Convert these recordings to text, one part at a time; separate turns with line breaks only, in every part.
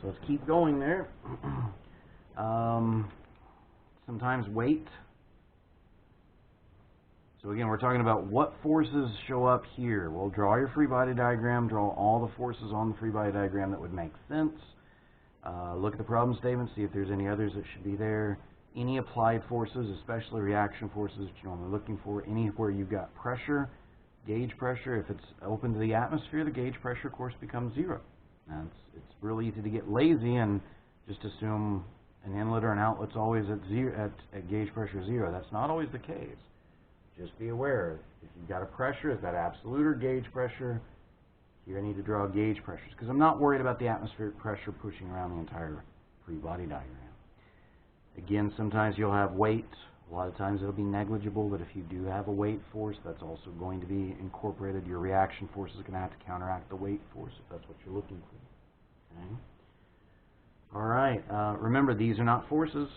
So let's keep going there. Sometimes weight. So again, we're talking about what forces show up here. Well, draw your free body diagram, draw all the forces on the free body diagram that would make sense. Look at the problem statement, see if there's any others that should be there. Any applied forces, especially reaction forces that you're only looking for. Anywhere you've got pressure, gauge pressure, if it's open to the atmosphere, the gauge pressure, of course, becomes zero. Now, it's really easy to get lazy and just assume an inlet or an outlet's always at zero, at gauge pressure zero. That's not always the case. Just be aware, if you've got a pressure, is that absolute or gauge pressure? Here I need to draw gauge pressures, because I'm not worried about the atmospheric pressure pushing around the entire free body diagram. Again, sometimes you'll have weight. A lot of times it'll be negligible, but if you do have a weight force, that's also going to be incorporated. Your reaction force is going to have to counteract the weight force if that's what you're looking for. Okay? All right. Remember, these are not forces.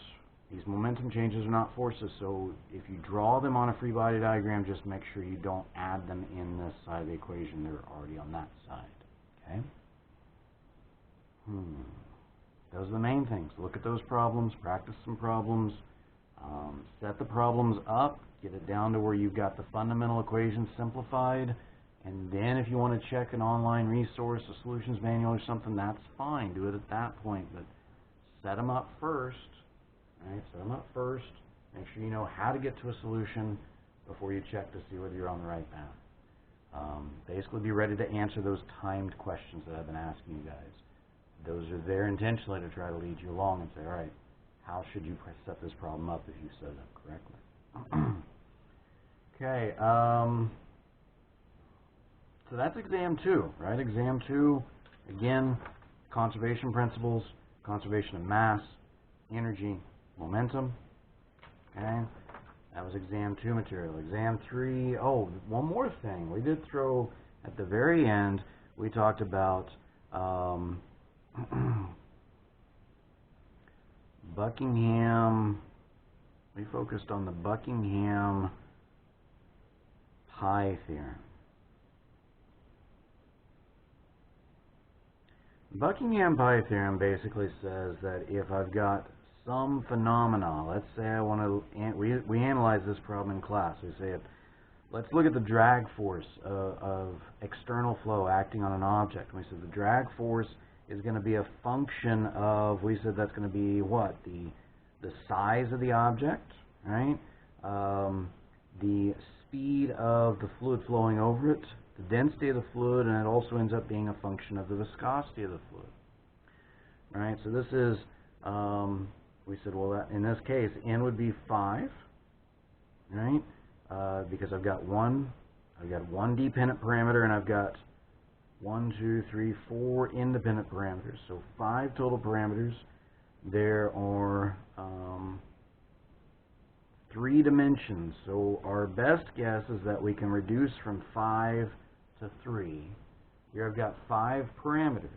These momentum changes are not forces, so if you draw them on a free body diagram, just make sure you don't add them in this side of the equation. They're already on that side. Okay? Those are the main things. Look at those problems, practice some problems, set the problems up, get it down to where you've got the fundamental equations simplified, and then if you want to check an online resource, a solutions manual or something, that's fine. Do it at that point, but set them up first. Right, set them up first. Make sure you know how to get to a solution before you check to see whether you're on the right path. Basically, be ready to answer those timed questions that I've been asking you guys. Those are there intentionally to try to lead you along and say, all right, how should you set this problem up if you set it up correctly? Okay, so that's exam 2, right? Exam 2, again, conservation principles, conservation of mass, energy, momentum. Okay, that was exam 2 material. Exam 3, oh, one more thing. We did throw, at the very end, we talked about Buckingham, we focused on the Buckingham PI theorem. Buckingham PI theorem basically says that if I've got some phenomena, let's say I want to, we analyze this problem in class. We say, let's look at the drag force of external flow acting on an object. We said the drag force is going to be a function of, we said that's going to be what? The size of the object, right? The speed of the fluid flowing over it, the density of the fluid, and it also ends up being a function of the viscosity of the fluid. Right? So this is, we said, well, that, in this case, n would be 5, right? Because I've got one dependent parameter, and I've got 1, 2, 3, 4 independent parameters. So 5 total parameters. There are 3 dimensions. So our best guess is that we can reduce from 5 to 3. Here I've got 5 parameters.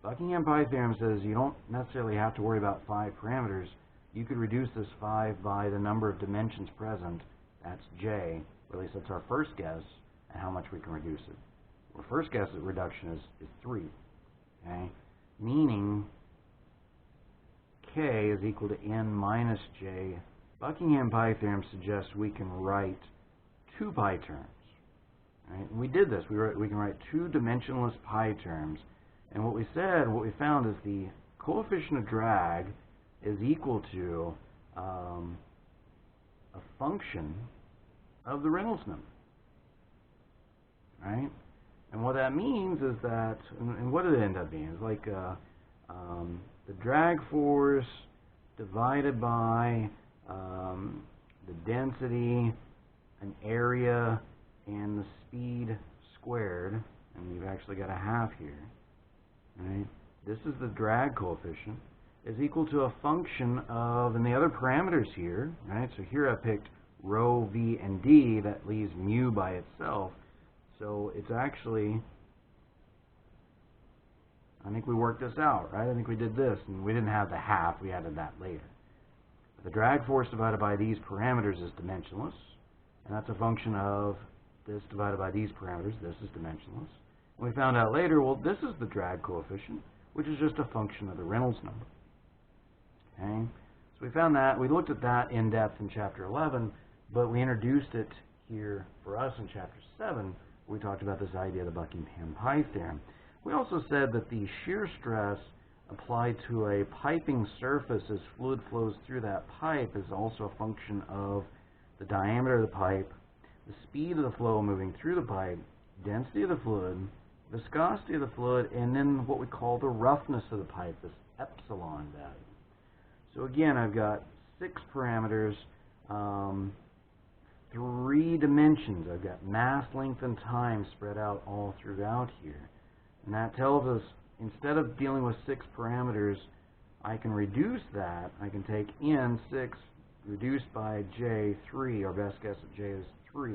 Buckingham PI theorem says you don't necessarily have to worry about 5 parameters. You could reduce this 5 by the number of dimensions present. That's j, or at least that's our first guess at how much we can reduce it. Our first guess at reduction is 3. Okay? Meaning k is equal to n minus j. Buckingham PI theorem suggests we can write 2 pi terms. Right? And we did this. We can write 2 dimensionless pi terms. And what we found is the coefficient of drag is equal to a function of the Reynolds number. Right? And what that means is that, and what did it end up being? It's like the drag force divided by the density, an area, and the speed squared, and you've actually got a half here. Right? This is the drag coefficient, is equal to a function of, and the other parameters here, right? So here I picked rho, v, and d. That leaves mu by itself. So it's actually, I think we worked this out, right? I think we did this, and we didn't have the half. We added that later. The drag force divided by these parameters is dimensionless, and that's a function of this divided by these parameters. This is dimensionless. And we found out later, well, this is the drag coefficient, which is just a function of the Reynolds number. Okay? So we found that. We looked at that in depth in Chapter 11, but we introduced it here for us in Chapter 7. We talked about this idea of the Buckingham PI theorem. We also said that the shear stress applied to a piping surface as fluid flows through that pipe is also a function of the diameter of the pipe, the speed of the flow moving through the pipe, density of the fluid, viscosity of the fluid, and then what we call the roughness of the pipe, this epsilon value. So again, I've got 6 parameters, 3 dimensions. I've got mass, length, and time spread out all throughout here. And that tells us, instead of dealing with 6 parameters, I can reduce that. I can take n, 6, reduced by j, 3. Our best guess at j is 3.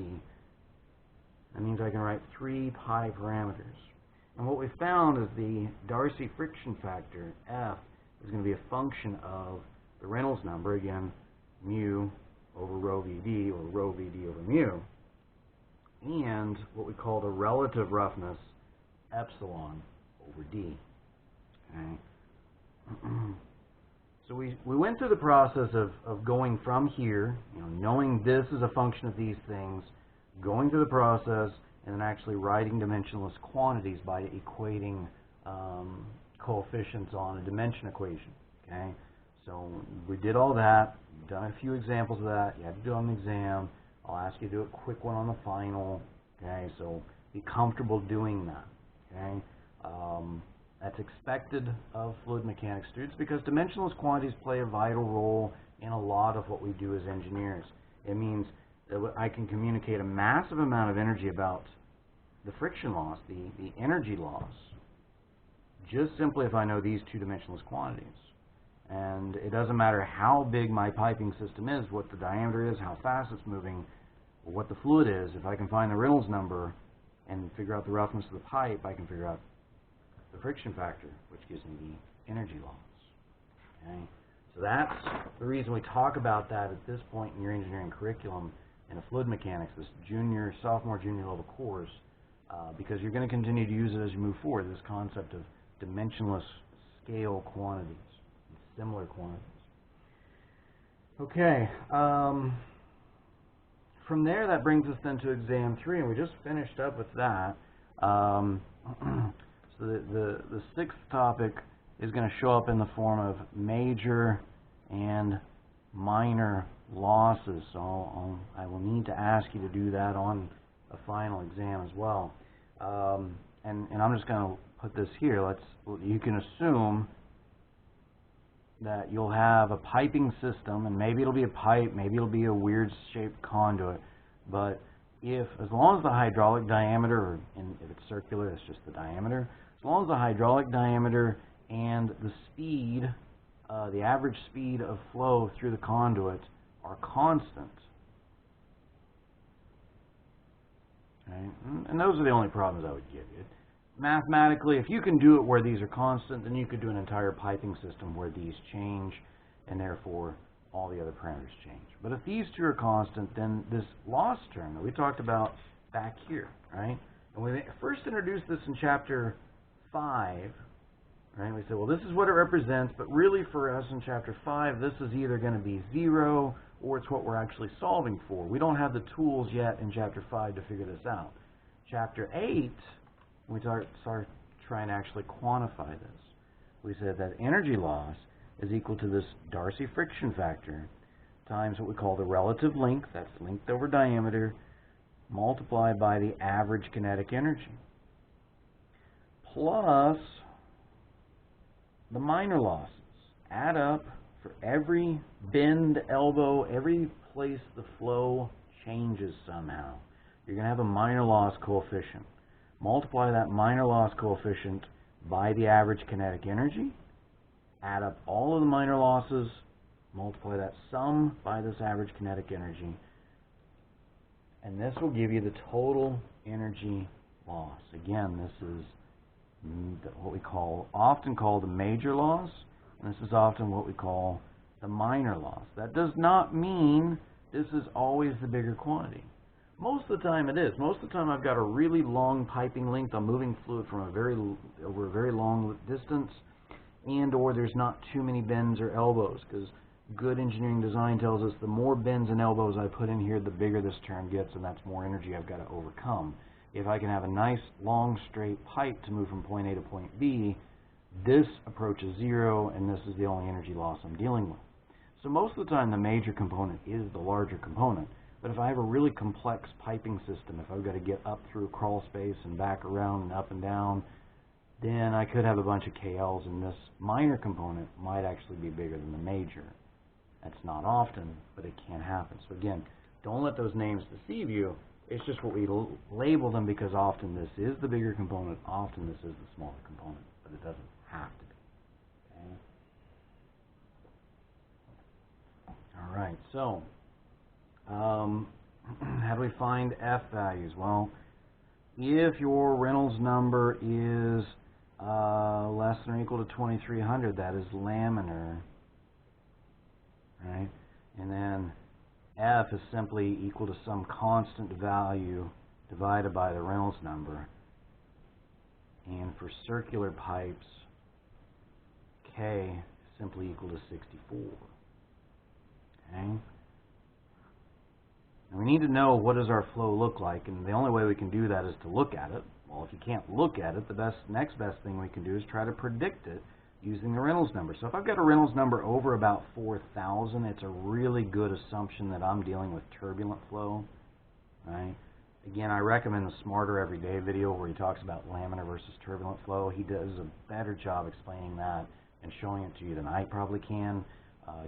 That means I can write 3 pi parameters. And what we found is the Darcy friction factor, F, is going to be a function of the Reynolds number, again, mu over rho Vd, or rho Vd over mu, and what we call the relative roughness, epsilon over d. Okay. So we went through the process of going from here, knowing this is a function of these things, going through the process, and then actually writing dimensionless quantities by equating coefficients on a dimension equation. Okay, so we did all that. We've done a few examples of that. You had to do it on the exam. I'll ask you to do a quick one on the final. Okay, so be comfortable doing that. Okay, that's expected of fluid mechanics students because dimensionless quantities play a vital role in a lot of what we do as engineers. It means that I can communicate a massive amount of energy about the friction loss, the energy loss, just simply if I know these 2 dimensionless quantities. And it doesn't matter how big my piping system is, what the diameter is, how fast it's moving, or what the fluid is. If I can find the Reynolds number and figure out the roughness of the pipe, I can figure out the friction factor, which gives me the energy loss. Okay? So that's the reason we talk about that at this point in your engineering curriculum in a fluid mechanics, this sophomore, junior level course, because you're going to continue to use it as you move forward, this concept of dimensionless scale quantities, similar quantities. Okay, from there that brings us then to exam 3, and we just finished up with that. So the 6th topic is going to show up in the form of major and minor losses. So I will need to ask you to do that on a final exam as well. And I'm just going to put this here. You can assume that you'll have a piping system, and maybe it'll be a pipe, maybe it'll be a weird shaped conduit, but as long as the hydraulic diameter, or if it's circular, it's just the diameter, as long as the hydraulic diameter and the speed, the average speed of flow through the conduit are constant. Okay? And those are the only problems I would give you. Mathematically, if you can do it where these are constant, then you could do an entire piping system where these change, and therefore all the other parameters change. But if these 2 are constant, then this loss term that we talked about back here, right? And we first introduced this in Chapter 5, right? We said, well, this is what it represents, but really for us in Chapter 5, this is either going to be 0 or it's what we're actually solving for. We don't have the tools yet in Chapter 5 to figure this out. Chapter 8, we start trying to actually quantify this. We said that energy loss is equal to this Darcy friction factor times what we call the relative length, that's length over diameter, multiplied by the average kinetic energy, plus the minor losses. Add up for every bend, elbow, every place the flow changes somehow. You're going to have a minor loss coefficient. Multiply that minor loss coefficient by the average kinetic energy. Add up all of the minor losses. Multiply that sum by this average kinetic energy. And this will give you the total energy loss. Again, this is what we often call the major loss, and this is often what we call the minor loss. That does not mean this is always the bigger quantity. Most of the time it is. Most of the time I've got a really long piping length. I'm moving fluid from over a very long distance, and or there's not too many bends or elbows, because good engineering design tells us the more bends and elbows I put in here, the bigger this turn gets, and that's more energy I've got to overcome. If I can have a nice, long, straight pipe to move from point A to point B, this approaches zero, and this is the only energy loss I'm dealing with. So most of the time, the major component is the larger component. But if I have a really complex piping system, if I've got to get up through a crawl space and back around and up and down, then I could have a bunch of KLs, and this minor component might actually be bigger than the major. That's not often, but it can happen. So again, don't let those names deceive you. It's just what we label them, because often this is the bigger component, often this is the smaller component, but it doesn't have to be. Okay? All right, so how do we find F values? Well, if your Reynolds number is less than or equal to 2300, that is laminar, right? And then F is simply equal to some constant value divided by the Reynolds number. And for circular pipes, K is simply equal to 64. Okay? And we need to know, what does our flow look like, and the only way we can do that is to look at it. Well, if you can't look at it, the next best thing we can do is try to predict it using the Reynolds number. So if I've got a Reynolds number over about 4,000, it's a really good assumption that I'm dealing with turbulent flow, right? Again, I recommend the Smarter Everyday video where he talks about laminar versus turbulent flow. He does a better job explaining that and showing it to you than I probably can,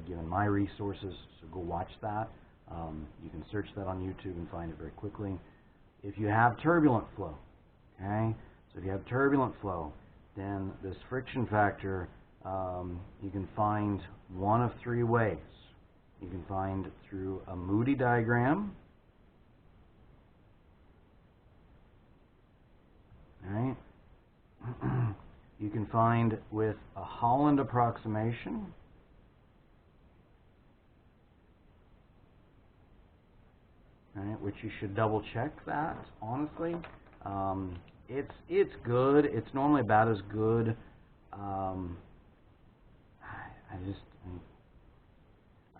given my resources, so go watch that. You can search that on YouTube and find it very quickly. If you have turbulent flow, okay, so if you have turbulent flow, then this friction factor, you can find one of three ways. You can find through a Moody diagram, right? You can find with a Holland approximation, right, which you should double check that, honestly. It's good. It's normally about as good. I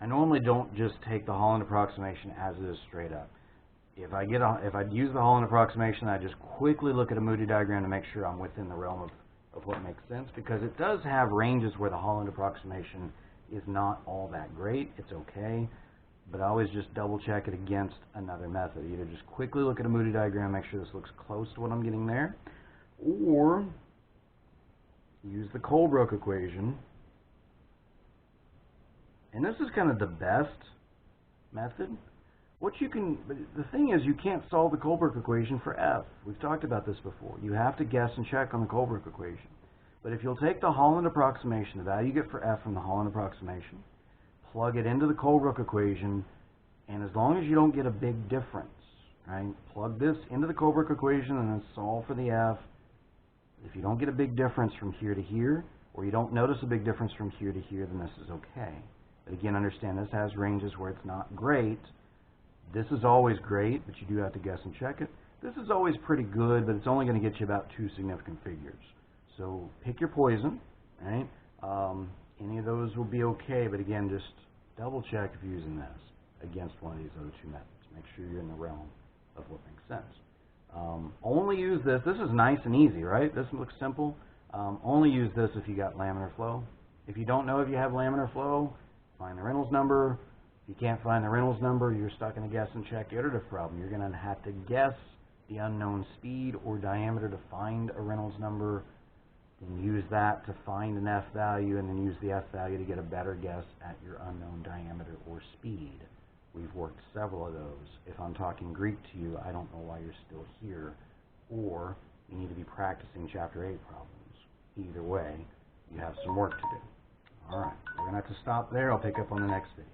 normally don't just take the Holland approximation as it is straight up. If I use the Holland approximation, I just quickly look at a Moody diagram to make sure I'm within the realm of what makes sense, because it does have ranges where the Holland approximation is not all that great. It's okay. But I always just double check it against another method. Either just quickly look at a Moody diagram, make sure this looks close to what I'm getting there, or use the Colebrook equation. And this is kind of the best method. The thing is, you can't solve the Colebrook equation for F. We've talked about this before. You have to guess and check on the Colebrook equation. But if you'll take the Holland approximation, the value you get for F from the Holland approximation, plug it into the Colebrook equation, and as long as you don't get a big difference, right, plug this into the Colebrook equation and then solve for the F. If you don't get a big difference from here to here, or you don't notice a big difference from here to here, then this is okay. But again, understand this has ranges where it's not great. This is always great, but you do have to guess and check it. This is always pretty good, but it's only going to get you about 2 significant figures. So pick your poison, right? Any of those will be okay, but again, just double check if you're using this against one of these other two methods. Make sure you're in the realm of what makes sense. Only use this. This is nice and easy, right? This looks simple. Only use this if you got laminar flow. If you don't know if you have laminar flow, find the Reynolds number. If you can't find the Reynolds number, you're stuck in a guess and check iterative problem. You're going to have to guess the unknown speed or diameter to find a Reynolds number, then use that to find an F value, and then use the F value to get a better guess at your unknown diameter or speed. We've worked several of those. If I'm talking Greek to you, I don't know why you're still here, or you need to be practicing Chapter 8 problems. Either way, you have some work to do. All right, we're going to have to stop there. I'll pick up on the next video.